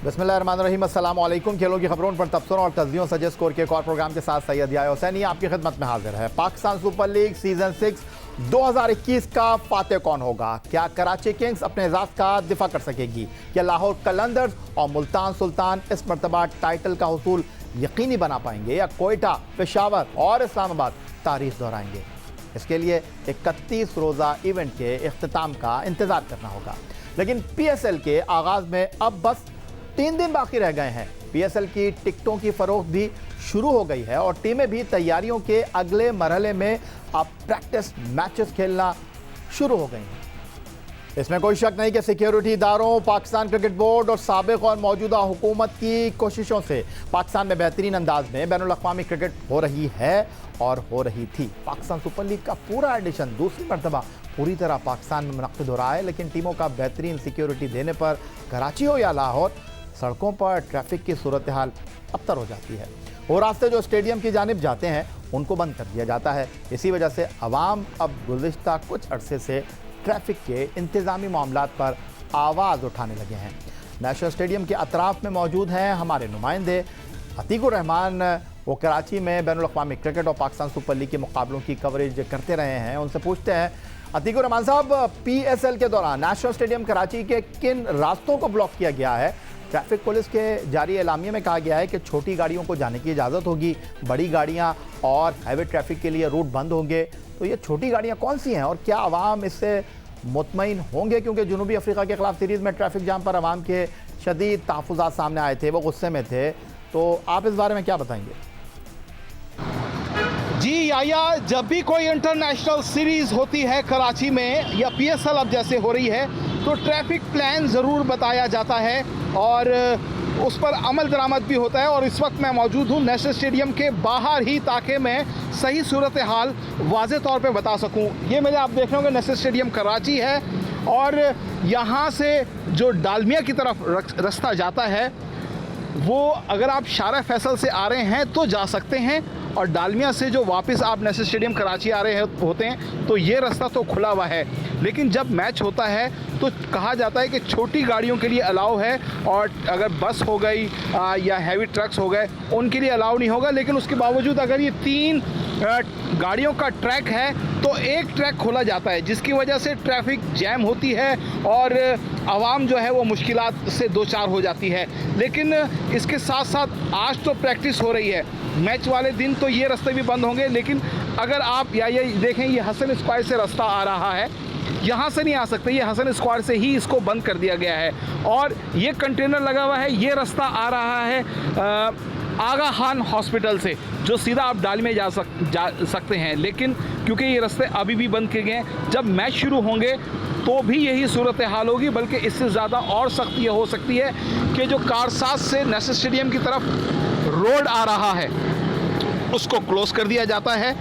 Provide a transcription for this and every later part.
बिस्मिल्लाहिर्रहमानिर्रहीम, अस्सलाम वालेकुम। खेलों की खबरों पर तबसरों और तस्दीयों सजे स्कोर के एक और प्रोग्राम के साथ सैयद याह्या हुसैनी आपकी खिदमत में हाजिर है। पाकिस्तान सुपर लीग सीजन 6 2021 का फातेह कौन होगा? क्या कराची किंग्स अपने एजाज का दिफा कर सकेगी? क्या लाहौर कलंदर्स और मुल्तान सुल्तान इस मरतबा टाइटल का हुसूल यकीनी बना पाएंगे, या कोयटा, पेशावर और इस्लामाबाद तारीख दोहराएंगे? इसके लिए 31 रोज़ा इवेंट के इख्तिताम का इंतज़ार करना होगा। लेकिन PSL के आगाज़ में अब बस 3 दिन बाकी रह गए हैं। PSL की टिकटों की फरोख्त भी शुरू हो गई है और टीमें भी तैयारियों के अगले मरहले में अब प्रैक्टिस मैचेस खेलना शुरू हो गई हैं। इसमें कोई शक नहीं कि सिक्योरिटी इदारों, पाकिस्तान क्रिकेट बोर्ड और साबिक और मौजूदा हुकूमत की कोशिशों से पाकिस्तान में बेहतरीन अंदाज में बैनुल-अक़वामी क्रिकेट हो रही है और हो रही थी। पाकिस्तान सुपर लीग का पूरा एडिशन दूसरी मरतबा पूरी तरह पाकिस्तान में मुनक़्क़िद हो रहा है, लेकिन टीमों का बेहतरीन सिक्योरिटी देने पर कराची हो या लाहौर, सड़कों पर ट्रैफिक की सूरत हाल अबतर हो जाती है। वो रास्ते जो स्टेडियम की जानिब जाते हैं उनको बंद कर दिया जाता है। इसी वजह से अवाम अब गुज़िश्ता कुछ अरसे से ट्रैफिक के इंतज़ामी मामलात पर आवाज़ उठाने लगे हैं। नेशनल स्टेडियम के अतराफ़ में मौजूद हैं हमारे नुमाइंदे अतीकुर रहमान। वो कराची में बैनुल-अक़वामी क्रिकेट और पाकिस्तान सुपर लीग के मुकाबलों की कवरेज करते रहे हैं। उनसे पूछते हैं, अतीकुर रहमान साहब, PSL के दौरान नेशनल स्टेडियम कराची के किन रास्तों को ब्लॉक किया गया है? ट्रैफिक पुलिस के जारी एलामिया में कहा गया है कि छोटी गाड़ियों को जाने की इजाज़त होगी, बड़ी गाड़ियां और हैवी ट्रैफिक के लिए रूट बंद होंगे। तो ये छोटी गाड़ियां कौन सी हैं और क्या अवाम इससे मुतमईन होंगे? क्योंकि जनूबी अफ्रीका के खिलाफ सीरीज़ में ट्रैफिक जाम पर अवाम के शदीद तहफ़्फ़ुज़ात सामने आए थे, वो गुस्से में थे। तो आप इस बारे में क्या बताएंगे? जी याह्या, जब भी कोई इंटरनेशनल सीरीज़ होती है कराची में या PSL अब जैसे हो रही है तो ट्रैफिक प्लान ज़रूर बताया जाता है और उस पर अमल दरामद भी होता है। और इस वक्त मैं मौजूद हूँ नेशनल स्टेडियम के बाहर ही, ताकि मैं सही सूरत हाल वाज़े तौर पे बता सकूँ। ये मेरे आप देख रहे होंगे नेशनल स्टेडियम कराची है और यहाँ से जो डालमिया की तरफ रास्ता जाता है वो अगर आप शारा फैसल से आ रहे हैं तो जा सकते हैं, और डालमिया से जो वापस आप नेशनल स्टेडियम कराची आ रहे होते हैं तो ये रास्ता तो खुला हुआ है। लेकिन जब मैच होता है तो कहा जाता है कि छोटी गाड़ियों के लिए अलाउ है, और अगर बस हो गई या हैवी ट्रक्स हो गए उनके लिए अलाउ नहीं होगा। लेकिन उसके बावजूद अगर ये 3 गाड़ियों का ट्रैक है तो एक ट्रैक खोला जाता है, जिसकी वजह से ट्रैफिक जैम होती है और आवाम जो है वो मुश्किलात से दो चार हो जाती है। लेकिन इसके साथ साथ आज तो प्रैक्टिस हो रही है, मैच वाले दिन तो ये रास्ते भी बंद होंगे। लेकिन अगर आप या ये देखें, ये हसन स्क्वायर से रास्ता आ रहा है, यहाँ से नहीं आ सकते, ये हसन स्क्वायर से ही इसको बंद कर दिया गया है। और ये कंटेनर लगा हुआ है, ये रास्ता आ रहा है आगा खान हॉस्पिटल से, जो सीधा आप डाल में जा सकते हैं। लेकिन क्योंकि ये रास्ते अभी भी बंद किए गए हैं, जब मैच शुरू होंगे तो भी यही सूरत हाल होगी, बल्कि इससे ज़्यादा और सख्त ये हो सकती है कि जो कारसाज से नेशनल स्टेडियम की तरफ रोड आ रहा है उसको क्लोज कर दिया जाता है,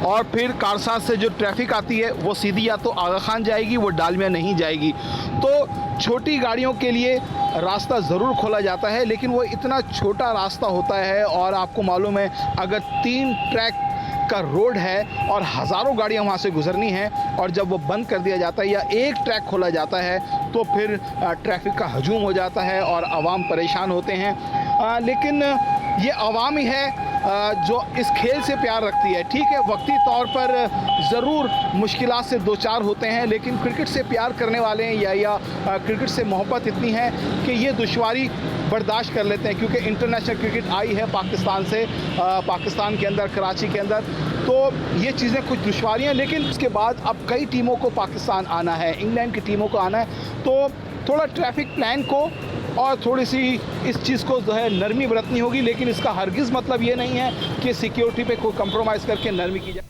और फिर कारसाज से जो ट्रैफिक आती है वो सीधी या तो आगा खान जाएगी, वो डालमिया नहीं जाएगी। तो छोटी गाड़ियों के लिए रास्ता ज़रूर खोला जाता है, लेकिन वो इतना छोटा रास्ता होता है और आपको मालूम है अगर 3 ट्रैक का रोड है और हज़ारों गाड़ियाँ वहाँ से गुजरनी हैं, और जब वो बंद कर दिया जाता है या एक ट्रैक खोला जाता है तो फिर ट्रैफिक का हजूम हो जाता है और आवाम परेशान होते हैं। लेकिन ये आवाम ही है जो इस खेल से प्यार रखती है। ठीक है, वक्ती तौर पर ज़रूर मुश्किलात से दो चार होते हैं, लेकिन क्रिकेट से प्यार करने वाले हैं या क्रिकेट से मोहब्बत इतनी है कि ये दुश्वारी बर्दाश्त कर लेते हैं। क्योंकि इंटरनेशनल क्रिकेट आई है पाकिस्तान से, पाकिस्तान के अंदर, कराची के अंदर, तो ये चीज़ें कुछ दुश्वारियाँ। लेकिन उसके बाद अब कई टीमों को पाकिस्तान आना है, इंग्लैंड की टीमों को आना है, तो थोड़ा ट्रैफिक प्लान को और थोड़ी सी इस चीज़ को जो है नरमी बरतनी होगी। लेकिन इसका हरगिज़ मतलब ये नहीं है कि सिक्योरिटी पे कोई कंप्रोमाइज़ करके नरमी की जाए।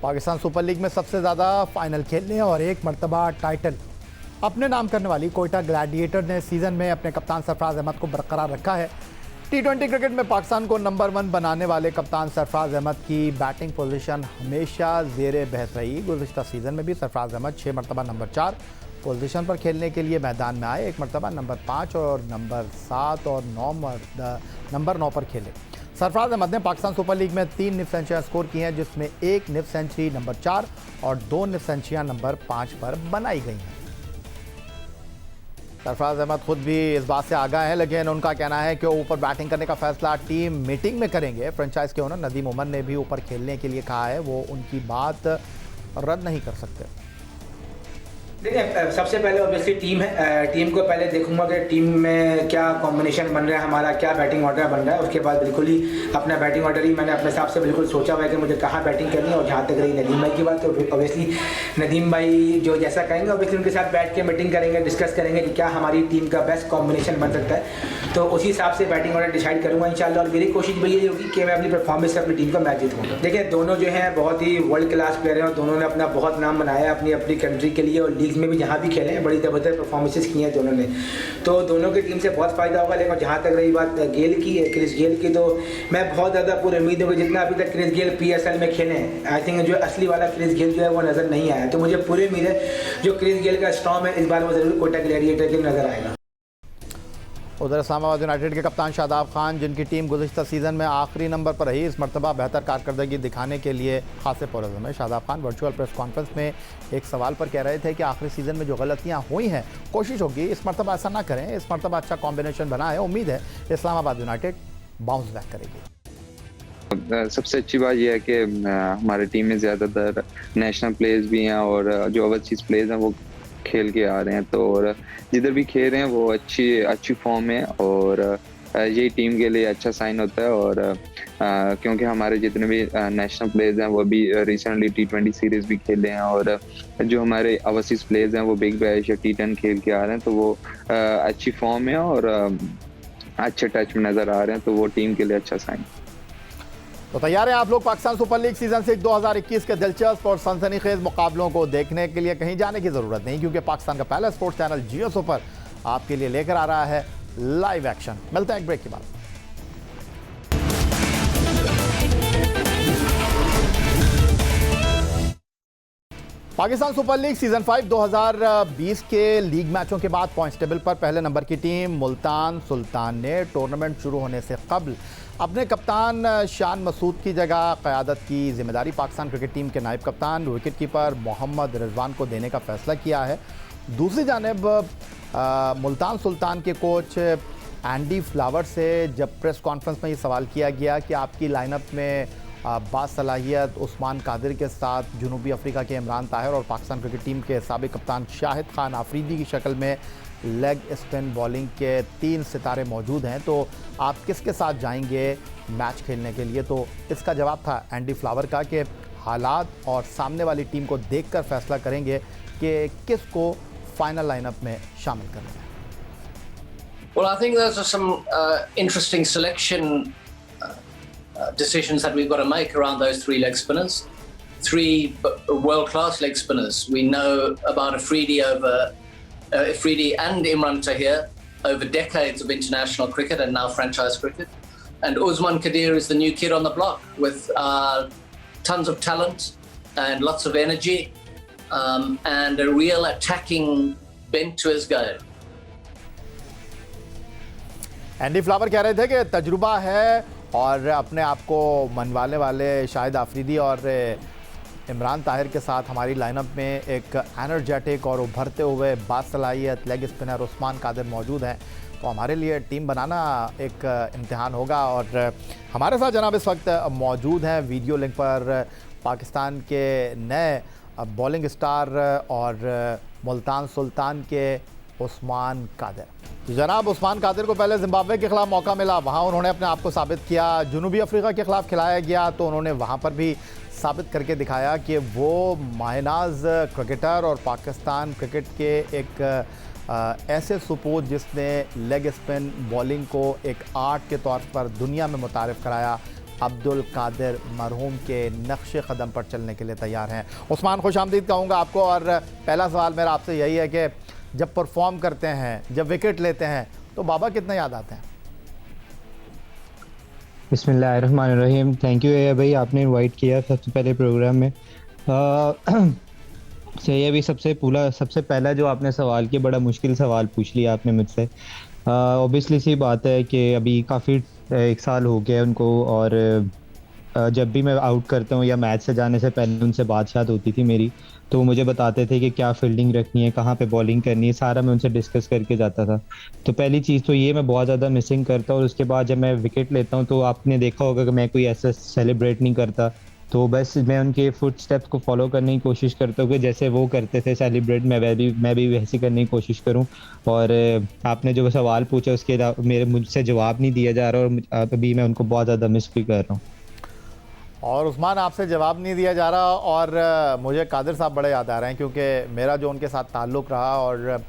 पाकिस्तान सुपर लीग में सबसे ज़्यादा फाइनल खेलने और एक मरतबा टाइटल अपने नाम करने वाली कोयटा ग्लैडिएटर ने सीज़न में अपने कप्तान सरफराज अहमद को बरकरार रखा है। T20 क्रिकेट में पाकिस्तान को नंबर 1 बनाने वाले कप्तान सरफराज अहमद की बैटिंग पोजीशन हमेशा ज़ेरे बहस रही। गुज़िश्ता सीज़न में भी सरफराज अहमद 6 मरतबा नंबर 4 पोजीशन पर खेलने के लिए मैदान में आए, एक मरतबा नंबर 5 और नंबर 7 और नंबर 9 पर खेले। सरफराज अहमद ने पाकिस्तान सुपर लीग में 3 निफ सेंचुरियाँ स्कोर की हैं, जिसमें 1 निफ सेंचुरी नंबर 4 और 2 निफ सेंचुरियाँ नंबर 5 पर बनाई गई हैं। सरफराज अहमद खुद भी इस बात से आगाह हैं, लेकिन उनका कहना है कि ऊपर बैटिंग करने का फैसला टीम मीटिंग में करेंगे। फ्रेंचाइज के ओनर नदीम उमर ने भी ऊपर खेलने के लिए कहा है, वो उनकी बात रद्द नहीं कर सकते। देखिए, सबसे पहले ऑब्वियसली टीम है। टीम को पहले देखूंगा कि टीम में क्या कॉम्बिनेशन बन रहा है, हमारा क्या बैटिंग ऑर्डर बन रहा है। उसके बाद बिल्कुल ही अपना बैटिंग ऑर्डर ही मैंने अपने हिसाब से बिल्कुल सोचा हुआ है कि मुझे कहाँ बैटिंग करनी है। और जहाँ तक रही नदीम भाई की बात, तो ऑब्वियसली नदीम भाई जो जैसा कहेंगे ऑब्वियसली उनके साथ बैठ के मीटिंग करेंगे, डिस्कस करेंगे कि क्या हमारी टीम का बेस्ट कॉम्बिनेशन बन सकता है। तो उसी हिसाब से बैटिंग ऑर्डर डिसाइड करूँगा इंशाल्लाह। और मेरी कोशिश भी यही होगी कि मैं अपनी परफॉर्मेंस से अपनी टीम का मैच जीतूँगा। देखिए, दोनों जो हैं बहुत ही वर्ल्ड क्लास प्लेयर हैं और दोनों ने अपना बहुत नाम बनाया है अपनी अपनी कंट्री के लिए। और लीग में भी जहाँ भी खेले बड़ी ज़बरदस्त परफॉर्मेंसेस की हैं दोनों ने, तो दोनों की टीम से बहुत फ़ायदा होगा। लेकिन जहाँ तक रही बात गेल की, क्रिस गेल की, तो मैं बहुत ज़्यादा पूरी उम्मीद हूँ कि जितना अभी तक क्रिस गेल PSL में खेले हैं, आई थिंक जो असली वाला क्रिस गेल जो है वो नज़र नहीं आया। तो मुझे पूरी उम्मीद है जो क्रिस गेल का स्टॉर्म है इस बार वो ज़रूर कोटा ग्लैडिएटर के नज़र आएगा। उधर इस्लामाबाद यूनाइटेड के कप्तान शादाब खान, जिनकी टीम गुज़िश्ता सीज़न में आखिरी नंबर पर रही, इस मरतबा बेहतर कारकर्दगी दिखाने के लिए खासे पुरज़्म है। Shadab Khan virtual press conference में एक सवाल पर कह रहे थे कि आखिरी सीज़न में जो गलतियां हुई हैं, कोशिश होगी इस मरतबा ऐसा ना करें। इस मरतबा अच्छा कॉम्बिनेशन बना है, उम्मीद है इस्लामाबाद यूनाइटेड बाउंस बैक करेगी। सबसे अच्छी बात यह है कि हमारी टीम में ज़्यादातर नेशनल प्लेयर्स भी हैं और जो ओवरसीज़ प्लेयर्स हैं वो खेल के आ रहे हैं। तो और जिधर भी खेल रहे हैं वो अच्छी फॉर्म है और यही टीम के लिए अच्छा साइन होता है। और क्योंकि हमारे जितने भी नेशनल प्लेयर्स हैं वो भी रिसेंटली T20 सीरीज़ भी खेले हैं और जो हमारे ओवरसीज़ प्लेयर्स हैं वो बिग बैश या T10 खेल के आ रहे हैं, तो वो अच्छी फॉर्म है और अच्छे टच में नज़र आ रहे हैं, तो वो टीम के लिए अच्छा साइन। तो तैयार हैं आप लोग पाकिस्तान सुपर लीग सीजन 6 2021 के दिलचस्प और सनसनीखेज मुकाबलों को देखने के लिए कहीं जाने की जरूरत नहीं, क्योंकि पाकिस्तान का पहला स्पोर्ट्स चैनल जियो सुपर आपके लिए लेकर आ रहा है लाइव एक्शन। मिलते हैं एक ब्रेक के बाद। पाकिस्तान सुपर लीग सीजन 5 2020 के लीग मैचों के बाद पॉइंट्स टेबल पर पहले नंबर की टीम मुल्तान सुल्तान ने टूर्नामेंट शुरू होने से कबल अपने कप्तान शान मसूद की जगह क़यादत की जिम्मेदारी पाकिस्तान क्रिकेट टीम के नायब कप्तान विकेट कीपर मोहम्मद रिजवान को देने का फैसला किया है। दूसरी जानिब मुल्तान सुल्तान के कोच एंडी फ्लावर से जब प्रेस कॉन्फ्रेंस में ये सवाल किया गया कि आपकी लाइनअप में बासलाहियत उस्मान कादिर के साथ जनूबी अफ्रीका के इमरान ताहिर और पाकिस्तान क्रिकेट टीम के साबिक कप्तान शाहिद खान आफरीदी की शक्ल में लेग स्पिन बॉलिंग के 3 सितारे मौजूद हैं, तो आप किसके साथ जाएंगे मैच खेलने के लिए? तो इसका जवाब था एंडी फ्लावर का कि हालात और सामने वाली टीम को देखकर फैसला करेंगे कि किसको फाइनल लाइनअप में शामिल करना है। Well, I think those are some interesting selection decisions that we've got to make around those 3 leg spinners. 3 world-class leg spinners. We know about Afridi and Imran Tahir over decades of international cricket and now franchise cricket. And Usman Kadir is the new kid on the block with tons of talent and lots of energy and a real attacking bent to his game. Andy flower कह रहे थे कि तजुर्बा है और अपने आप को मनवाने वाले शाहिद आफरीदी और इमरान ताहिर के साथ हमारी लाइनअप में एक एनर्जेटिक और उभरते हुए बासलाहियत लेग स्पिनर उस्मान कादिर मौजूद हैं, तो हमारे लिए टीम बनाना एक इम्तिहान होगा। और हमारे साथ जनाब इस वक्त मौजूद हैं वीडियो लिंक पर पाकिस्तान के नए बॉलिंग स्टार और मुल्तान सुल्तान के उस्मान कादिर। जनाब, उस्मान कादिर को पहले जिम्बाब्वे के खिलाफ मौका मिला, वहाँ उन्होंने अपने आप को साबित किया। जनूबी अफ्रीका के खिलाफ खिलाया गया तो उन्होंने वहाँ पर भी साबित करके दिखाया कि वो मायनाज क्रिकेटर और पाकिस्तान क्रिकेट के एक ऐसे सुपूत जिसने लेग स्पिन बॉलिंग को एक आर्ट के तौर पर दुनिया में मुतारिफ कराया। अब्दुल कादिर मरहूम के नक्शे कदम पर चलने के लिए तैयार हैं। उस्मान, खुश आमदीद कहूँगा आपको। और पहला सवाल मेरा आपसे यही है कि जब परफॉर्म करते हैं, जब विकेट लेते हैं, तो बाबा कितने याद आते हैं? बिस्मिल्लाहिर्रहमानिर्रहीम। थैंक यू ए भाई, आपने इनवाइट किया सबसे पहले प्रोग्राम में। ये भी सबसे पहला जो आपने सवाल किया, बड़ा मुश्किल सवाल पूछ लिया आपने मुझसे। ऑब्वियसली सी बात है कि अभी काफ़ी 1 साल हो गया उनको और जब भी मैं आउट करता हूँ या मैच से जाने से पहले उनसे बातचीत होती थी मेरी, तो वो मुझे बताते थे कि क्या फील्डिंग रखनी है, कहाँ पे बॉलिंग करनी है, सारा मैं उनसे डिस्कस करके जाता था। तो पहली चीज़ तो ये मैं बहुत ज़्यादा मिसिंग करता हूँ। और उसके बाद जब मैं विकेट लेता हूँ तो आपने देखा होगा कि मैं कोई ऐसा सेलिब्रेट नहीं करता, तो बस मैं उनके फुट स्टेप्स को फॉलो करने की कोशिश करता हूँ कि जैसे वो करते थे सेलिब्रेट, मैं भी वैसे करने की कोशिश करूँ। और आपने जो सवाल पूछा उसके मेरे मुझसे जवाब नहीं दिया जा रहा, और अभी मैं उनको बहुत ज़्यादा मिस भी कर रहा हूँ। और उस्मान, आपसे जवाब नहीं दिया जा रहा, और मुझे कादिर साहब बड़े याद आ रहे हैं, क्योंकि मेरा जो उनके साथ ताल्लुक़ रहा, और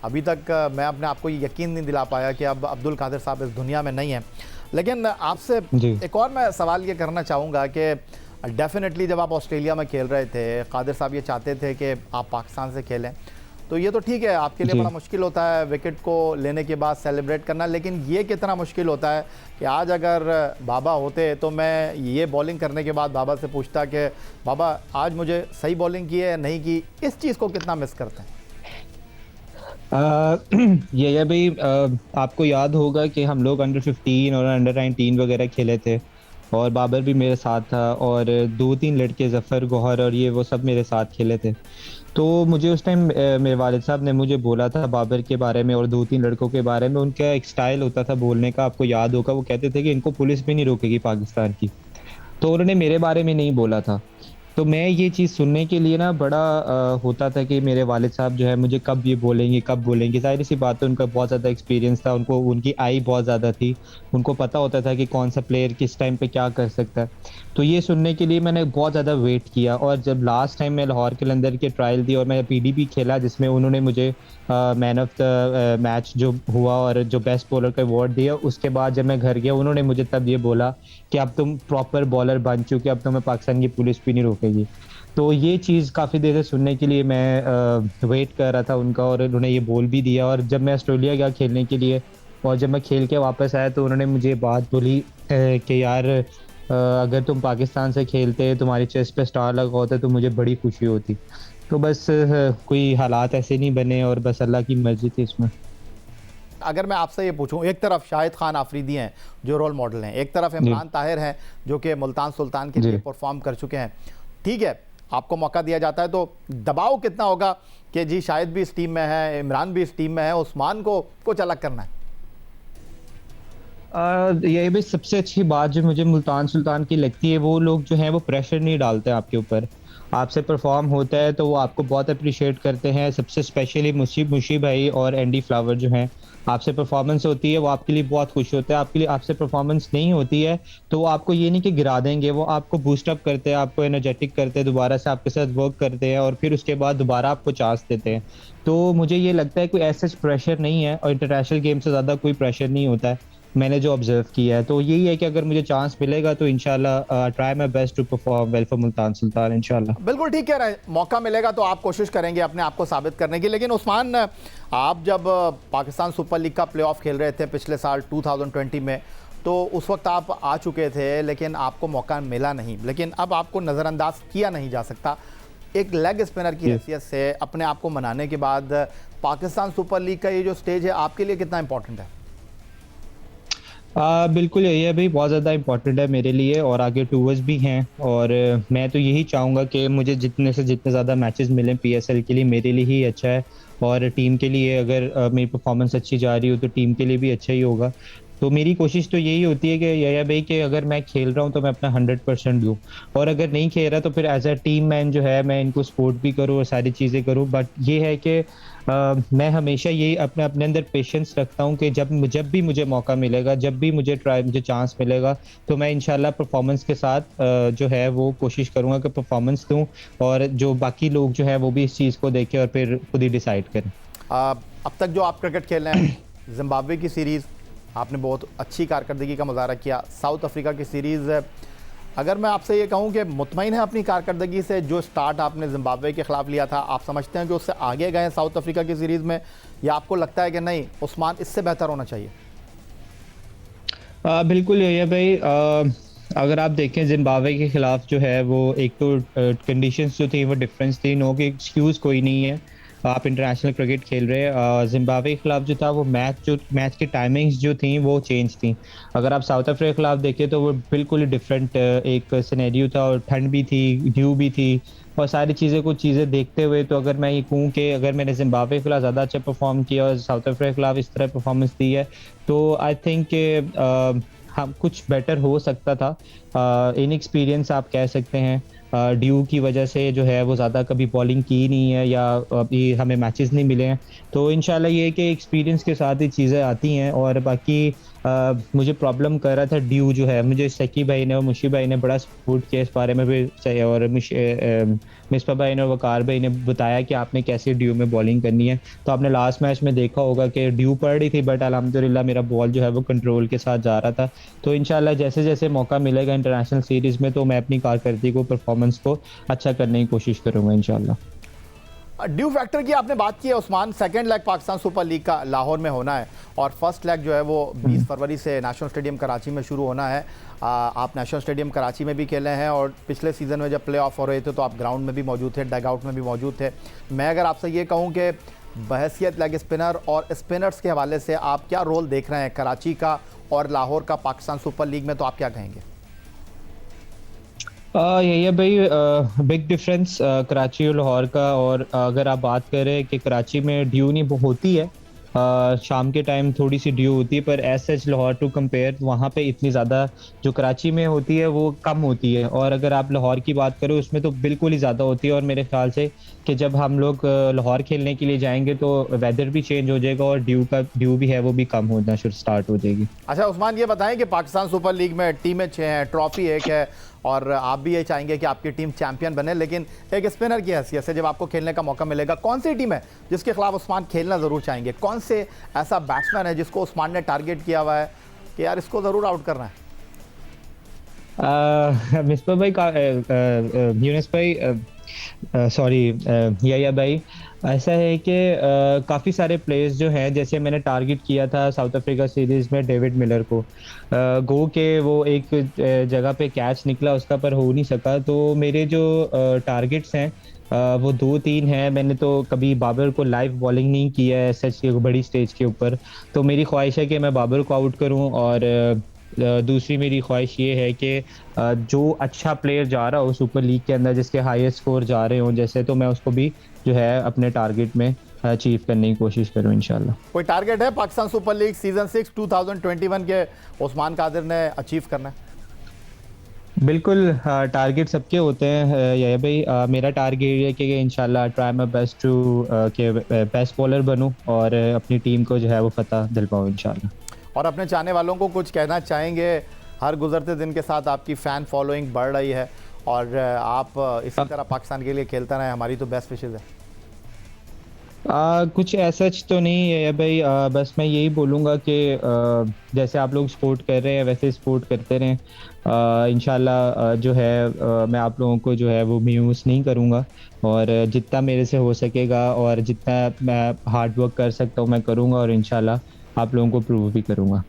अभी तक मैं अपने आप को ये यकीन नहीं दिला पाया कि अब अब्दुल कादिर साहब इस दुनिया में नहीं हैं। लेकिन आपसे एक और मैं सवाल ये करना चाहूँगा कि डेफिनेटली जब आप ऑस्ट्रेलिया में खेल रहे थे, कादिर साहब ये चाहते थे कि आप पाकिस्तान से खेलें, तो ये तो ठीक है, आपके लिए बड़ा मुश्किल होता है विकेट को लेने के बाद सेलिब्रेट करना, लेकिन ये कितना मुश्किल होता है कि आज अगर बाबा होते तो मैं ये बॉलिंग करने के बाद बाबा से पूछता कि बाबा आज मुझे सही बॉलिंग की है या नहीं की। इस चीज़ को कितना मिस करते हैं? ये भाई, आपको याद होगा कि हम लोग अंडर 15 और अंडर 19 वगैरह खेले थे, और बाबर भी मेरे साथ था, और 2-3 लड़के जफ़र गौहर और ये वो सब मेरे साथ खेले थे। तो मुझे उस टाइम मेरे वालिद साहब ने मुझे बोला था बाबर के बारे में और 2-3 लड़कों के बारे में। उनका एक स्टाइल होता था बोलने का, आपको याद होगा, वो कहते थे कि इनको पुलिस भी नहीं रोकेगी पाकिस्तान की। तो उन्होंने मेरे बारे में नहीं बोला था। तो मैं ये चीज़ सुनने के लिए ना बड़ा होता था कि मेरे वालिद साहब जो है मुझे कब ये बोलेंगे, कब बोलेंगे। ज़ाहिर सी बात है, उनका बहुत ज़्यादा एक्सपीरियंस था, उनको उनकी आई बहुत ज़्यादा थी, उनको पता होता था कि कौन सा प्लेयर किस टाइम पे क्या कर सकता है। तो ये सुनने के लिए मैंने बहुत ज़्यादा वेट किया, और जब लास्ट टाइम मैं लाहौर के अंदर के ट्रायल दी और मैं पीडीपी खेला, जिसमें उन्होंने मुझे मैन ऑफ द मैच जो हुआ और जो बेस्ट बॉलर का अवार्ड दिया, उसके बाद जब मैं घर गया उन्होंने मुझे तब ये बोला कि अब तुम प्रॉपर बॉलर बन चुके, अब तुम्हें पाकिस्तान की पुलिस भी नहीं रोकेगी। तो ये चीज़ काफ़ी देर से सुनने के लिए मैं वेट कर रहा था उनका, और उन्होंने ये बोल भी दिया। और जब मैं ऑस्ट्रेलिया गया खेलने के लिए, और जब मैं खेल के वापस आया, तो उन्होंने मुझे बात बोली कि यार अगर तुम पाकिस्तान से खेलते, तुम्हारी चेस्ट पे स्टार लगा होता, तो मुझे बड़ी खुशी होती। तो बस कोई हालात ऐसे नहीं बने, और बस अल्लाह की मर्जी थी इसमें। अगर मैं आपसे ये पूछूं, एक तरफ शाहिद खान आफरीदी हैं जो रोल मॉडल हैं, एक तरफ इमरान ताहिर हैं जो कि मुल्तान सुल्तान के लिए परफॉर्म कर चुके हैं, ठीक है, आपको मौका दिया जाता है, तो दबाव कितना होगा कि जी शाहिद भी इस टीम में है, इमरान भी इस टीम में है, उस्मान को कुछ अलग करना है? ये भी सबसे अच्छी बात जो मुझे मुल्तान सुल्तान की लगती है, वो लोग जो हैं वो प्रेशर नहीं डालते आपके ऊपर। आपसे परफॉर्म होता है तो वो आपको बहुत अप्रिशिएट करते हैं, सबसे स्पेशली मुशी भाई और एंडी फ्लावर जो हैं, आपसे परफॉर्मेंस होती है वो आपके लिए बहुत खुश होते हैं। आपके लिए आपसे परफॉर्मेंस नहीं होती है तो वो आपको ये नहीं कि गिरा देंगे, वो आपको बूस्ट अप करते हैं, आपको एनर्जेटिक करते हैं, दोबारा से आपके साथ वर्क करते हैं, और फिर उसके बाद दोबारा आपको चांस देते हैं। तो मुझे ये लगता है कोई ऐसा प्रेशर नहीं है, और इंटरनेशनल गेम से ज़्यादा कोई प्रेशर नहीं होता है, मैंने जो ऑब्जर्व किया है। तो यही है कि अगर मुझे चांस मिलेगा तो इंशाल्लाह try my best to perform well for Multan Sultan इंशाल्लाह। बिल्कुल ठीक कह रहे हैं, मौका मिलेगा तो आप कोशिश करेंगे अपने आप को साबित करने की। लेकिन उस्मान, आप जब पाकिस्तान सुपर लीग का प्लेऑफ खेल रहे थे पिछले साल 2020 में, तो उस वक्त आप आ चुके थे, लेकिन आपको मौका मिला नहीं। लेकिन अब आपको नज़रअंदाज किया नहीं जा सकता, एक लेग स्पिनर की हैसियत से अपने आप को मनाने के बाद पाकिस्तान सुपर लीग का ये जो स्टेज है आपके लिए कितना इंपॉर्टेंट है? बिल्कुल यही है भाई, बहुत ज़्यादा इंपॉर्टेंट है मेरे लिए, और आगे टूर्स भी हैं, और मैं तो यही चाहूँगा कि मुझे जितने से जितने ज़्यादा मैचेस मिलें पीएसएल के लिए मेरे लिए ही अच्छा है, और टीम के लिए अगर मेरी परफॉर्मेंस अच्छी जा रही हो तो टीम के लिए भी अच्छा ही होगा। तो मेरी कोशिश तो यही होती है कि या भाई कि अगर मैं खेल रहा हूँ तो मैं अपना 100% दूँ, और अगर नहीं खेल रहा तो फिर एज अ टीम मैन जो है मैं इनको सपोर्ट भी करूँ और सारी चीज़ें करूँ। बट ये है कि मैं हमेशा यही अपने अंदर पेशेंस रखता हूँ कि जब भी मुझे मौका मिलेगा, जब भी मुझे चांस मिलेगा, तो मैं इंशाल्लाह परफॉर्मेंस के साथ जो है वो कोशिश करूँगा कि परफॉर्मेंस दूँ, और जो बाकी लोग जो है वो भी इस चीज़ को देखें और फिर खुद ही डिसाइड करें। अब तक जो आप क्रिकेट खेल रहे हैं, जिम्बाब्वे की सीरीज़ आपने बहुत अच्छी कारकर्दगी का मुजाहरा किया, साउथ अफ्रीका की सीरीज़, अगर मैं आपसे ये कहूं कि मुतमईन है अपनी कारकर्दगी से, जो स्टार्ट आपने जिम्बाब्वे के ख़िलाफ़ लिया था, आप समझते हैं कि उससे आगे गए साउथ अफ्रीका की सीरीज़ में, या आपको लगता है कि नहीं उस्मान इससे बेहतर होना चाहिए? बिल्कुल यही है भाई, अगर आप देखें जिम्बाब्वे के ख़िलाफ़ जो है वो एक तो कंडीशंस जो थी वो डिफरेंस थी, नो कि एक्सक्यूज़ कोई नहीं है, आप इंटरनेशनल क्रिकेट खेल रहे हैं। जिम्बाब्वे के खिलाफ जो था वो मैच की टाइमिंग्स जो थी वो चेंज थी। अगर आप साउथ अफ्रीका के खिलाफ देखें तो वो बिल्कुल ही डिफरेंट एक सिनेरियो था, और ठंड भी थी, ड्यू भी थी, और सारी चीज़ें देखते हुए तो अगर मैं ये कहूँ कि अगर मैंने जिम्बाब्वे के खिलाफ ज़्यादा अच्छा परफॉर्म किया और साउथ अफ्रीका के खिलाफ इस तरह परफॉर्मेंस दी है, तो आई थिंक हम कुछ बेटर हो सकता था। इनएक्सपीरियंस आप कह सकते हैं, ड्यू की वजह से जो है वो ज़्यादा कभी बॉलिंग की नहीं है, या अभी हमें मैचेस नहीं मिले हैं। तो इंशाल्लाह ये है कि एक्सपीरियंस के साथ ही चीज़ें आती हैं। और बाकी मुझे प्रॉब्लम कर रहा था ड्यू जो है, मुझे सकी भाई ने और मुशी भाई ने बड़ा सपोर्ट किया इस बारे में भी, और मिसबा भाई ने और वकार भाई ने बताया कि आपने कैसे ड्यू में बॉलिंग करनी है। तो आपने लास्ट मैच में देखा होगा कि ड्यू पड़ रही थी, बट अल्हम्दुलिल्लाह मेरा बॉल जो है वो कंट्रोल के साथ जा रहा था। तो इंशाल्लाह जैसे जैसे मौका मिलेगा इंटरनेशनल सीरीज़ में, तो मैं अपनी कारकर्दगी को, परफॉर्मेंस को अच्छा करने की कोशिश करूँगा इंशाल्लाह। ड्यू फैक्टर की आपने बात की है Usman, second leg Pakistan super league का लाहौर में होना है और फर्स्ट लेग जो है वो 20 फरवरी से नेशनल स्टेडियम कराची में शुरू होना है। आप नेशनल स्टेडियम कराची में भी खेले हैं और पिछले सीज़न में जब प्ले ऑफ हो रहे थे तो आप ग्राउंड में भी मौजूद थे, डग आउट में भी मौजूद थे। मैं अगर आपसे ये कहूँ कि बहैसियत लेग स्पिनर और स्पिनर्स के हवाले से आप क्या रोल देख रहे हैं कराची का और लाहौर का पाकिस्तान सुपर लीग में, तो आप क्या कहेंगे? यही है भाई, बिग डिफरेंस कराची और लाहौर का। और अगर आप बात करें कि कराची में ड्यू नहीं होती है, शाम के टाइम थोड़ी सी ड्यू होती है, पर as such Lahore to compare वहाँ पे इतनी ज़्यादा जो कराची में होती है वो कम होती है। और अगर आप लाहौर की बात करें उसमें तो बिल्कुल ही ज़्यादा होती है। और मेरे ख्याल से कि जब हम लोग लाहौर खेलने के लिए जाएंगे तो वेदर भी चेंज हो जाएगा और ड्यू भी है वो भी कम होना स्टार्ट हो जाएगी। अच्छा उस्मान, ये बताएं कि पाकिस्तान सुपर लीग में टीमें 6 हैं, ट्रॉफी 1 है और आप भी ये चाहेंगे कि आपकी टीम चैंपियन बने, लेकिन एक स्पिनर की हैसियत से जब आपको खेलने का मौका मिलेगा, कौन सी टीम है जिसके खिलाफ उस्मान खेलना ज़रूर चाहेंगे? कौन से ऐसा बैट्समैन है जिसको उस्मान ने टारगेट किया हुआ है कि यार इसको ज़रूर आउट करना है? मिसबा भाई का यूनिस भाई, सॉरी या भाई, ऐसा है कि काफ़ी सारे प्लेयर्स जो हैं, जैसे मैंने टारगेट किया था साउथ अफ्रीका सीरीज़ में डेविड मिलर को, गो के वो एक जगह पे कैच निकला उसका पर हो नहीं सका। तो मेरे जो टारगेट्स हैं वो 2-3 हैं। मैंने तो कभी बाबर को लाइव बॉलिंग नहीं किया है सच की बड़ी स्टेज के ऊपर, तो मेरी ख्वाहिश है कि मैं बाबर को आउट करूं। और दूसरी मेरी ख्वाहिश ये है कि जो अच्छा प्लेयर जा रहा हो सुपर लीग के अंदर, जिसके हाईएस्ट स्कोर जा रहे हों जैसे, तो मैं उसको भी जो है अपने टारगेट में अचीव करने की कोशिश करूं इंशाल्लाह। कोई टारगेट है पाकिस्तान सुपर लीग सीजन 6 2021 के उस्मान कादिर ने अचीव करना है? बिल्कुल, टारगेट सबके होते हैं या भाई। मेरा टारगेट ये है कि इंशाल्लाह ट्राई माय बेस्ट टू के बेस्ट बॉलर बनूं और अपनी टीम को जो है वो फतह दिलवाऊं इंशाल्लाह। और अपने चाहने वालों को कुछ कहना चाहेंगे? हर गुजरते दिन के साथ आपकी फ़ैन फॉलोइंग बढ़ रही है और आप इसी तरह पाकिस्तान के लिए खेलता रहें, हमारी तो बेस्ट विशेज़ है। कुछ ऐसा तो नहीं है भाई, बस मैं यही बोलूँगा कि जैसे आप लोग सपोर्ट कर रहे हैं वैसे सपोर्ट करते रहें। इंशाल्लाह जो है मैं आप लोगों को जो है वो म्यूज़ नहीं करूँगा, और जितना मेरे से हो सकेगा और जितना मैं हार्ड वर्क कर सकता हूँ मैं करूँगा, और इंशाल्लाह आप लोगों को प्रूव भी करूँगा।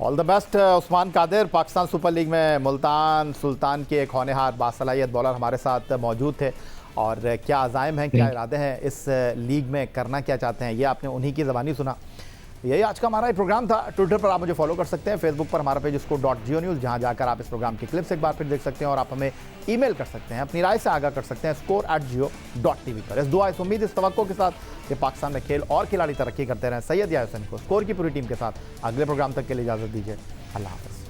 All the best Usman Qadir. Pakistan super league में मुल्तान सुल्तान के एक होनहार बासलाहियत बॉलर हमारे साथ मौजूद थे, और क्या अज़ाइम हैं, क्या इरादे हैं इस लीग में, करना क्या चाहते हैं, ये आपने उन्हीं की ज़बानी सुना। यही आज का हमारा एक प्रोग्राम था। ट्विटर पर आप मुझे फॉलो कर सकते हैं, फेसबुक पर हमारा पेज score.geo न्यूज़, जहां जाकर आप इस प्रोग्राम की क्लिप्स एक बार फिर देख सकते हैं, और आप हमें ईमेल कर सकते हैं, अपनी राय से आगाह कर सकते हैं score@geo.tv पर। इस दुआ, इस उम्मीद, इस तवक्को के साथ कि पाकिस्तान में खेल और खिलाड़ी तरक्की करते रहें। सैयद या हुसैन को स्कोर की पूरी टीम के साथ अगले प्रोग्राम तक के लिए इजाज़त दीजिए। अल्लाह हाफ़िज़।